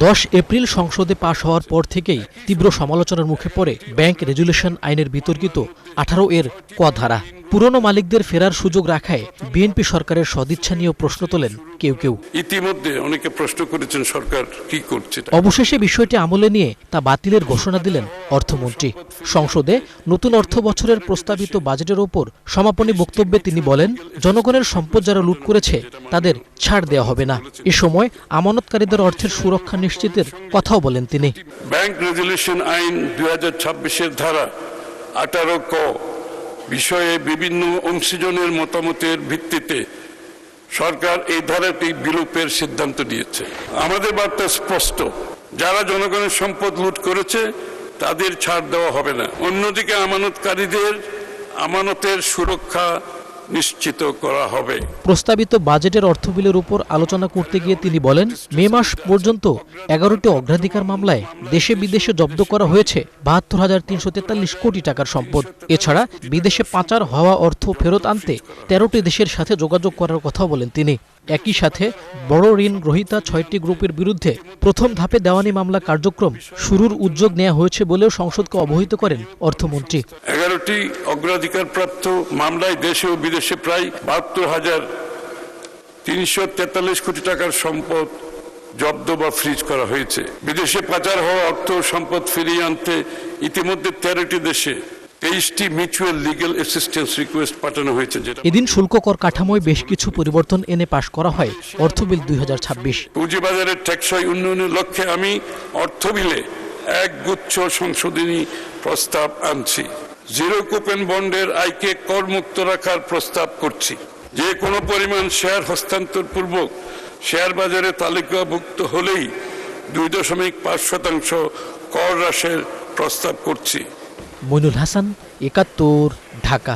10 April সংসদে পাশ হওয়ার পর থেকেই তীব্র সমালোচনার মুখে পড়ে ব্যাংক রেজুলেশন আইনের বিতর্কিত 18 এর ক ধারা। পুরনো মালিকদের ফেরার সুযোগ রাখায় বিএনপি সরকারের সদিচ্ছা নিয়েও প্রশ্ন তোলেন কেউ কেউ। ইতিমধ্যে অনেকে প্রশ্ন করেছেন সরকার কি করছে। অবশেষে বিষয়টি আমলে নিয়ে তা বাতিলের ঘোষণা দিলেন অর্থমন্ত্রী। সংসদে নতুন অর্থ বছরের প্রস্তাবিত বাজেটের ওপর সমাপনী বক্তব্যে তিনি বলেন, জনগণের সম্পদ যারা লুট করেছে তাদের ছাড় দেওয়া হবে না। এ সময় আমানতকারীদের অর্থের সুরক্ষা নিশ্চিতের কথাও বলেন তিনি। ব্যাংক রেজুলেশন আইন 2026-এর ধারা 18 ক বিষয়ে বিভিন্ন অংশীজনের মতামতের ভিত্তিতে সরকার এই ধারাটি বিলোপের সিদ্ধান্ত নিয়েছে। আমাদের বার্তা স্পষ্ট, যারা জনগণের সম্পদ লুট করেছে তাদের ছাড় দেওয়া হবে না। অন্যদিকে আমানতকারীদের আমানতের সুরক্ষা নিশ্চিত করা হবে। প্রস্তাবিত বাজেটের অর্থ বিলের উপর আলোচনা করতে গিয়ে তিনি বলেন, মে মাস পর্যন্ত 11টি অগ্রাধিকার মামলায় দেশে বিদেশে জব্দ করা হয়েছে 72,343 কোটি টাকার সম্পদ। এছাড়া বিদেশে পাচার হওয়া অর্থ ফেরত আনতে 13টি দেশের সাথে যোগাযোগ করার কথাও বলেন তিনি। একই সাথে বড় ঋণ গ্রহীতা 6টি গ্রুপের বিরুদ্ধে প্রথম ধাপে দেওয়ানি মামলা কার্যক্রম শুরুর উদ্যোগ নেওয়া হয়েছে বলেও সংসদকে অবহিত করেন অর্থমন্ত্রী। 11টি অগ্রাধিকারপ্রাপ্ত মামলায় দেশে ও বিদেশে প্রায় 72,343 কোটি টাকার সম্পদ জব্দ বা ফ্রিজ করা হয়েছে। বিদেশে পাচার হওয়া অর্থ সম্পদ ফিরিয়ে আনতে ইতিমধ্যে 13টি দেশে 23টি মিউচুয়াল লিগ্যাল অ্যাসিস্ট্যান্স রিকোয়েস্ট পাঠানো হয়েছে। এদিন শুল্ক কর কাঠামোয় বেশ কিছু পরিবর্তন এনে পাশ করা হয় অর্থ বিল 2026। পুঁজিবাজারের টেকসই উন্নয়নের লক্ষ্যে আমি অর্থ বিলে একগুচ্ছ সংশোধনী প্রস্তাব আনছি। জিরো কুপন বন্ডের আয়কে করমুক্ত রাখার প্রস্তাব করছি। যে কোনো পরিমাণ শেয়ার হস্তান্তর পূর্বক শেয়ার বাজারে তালিকাভুক্ত হলেই 2.5% কর হ্রাসের প্রস্তাব করছি। মইনুল হাসান, 71, ঢাকা।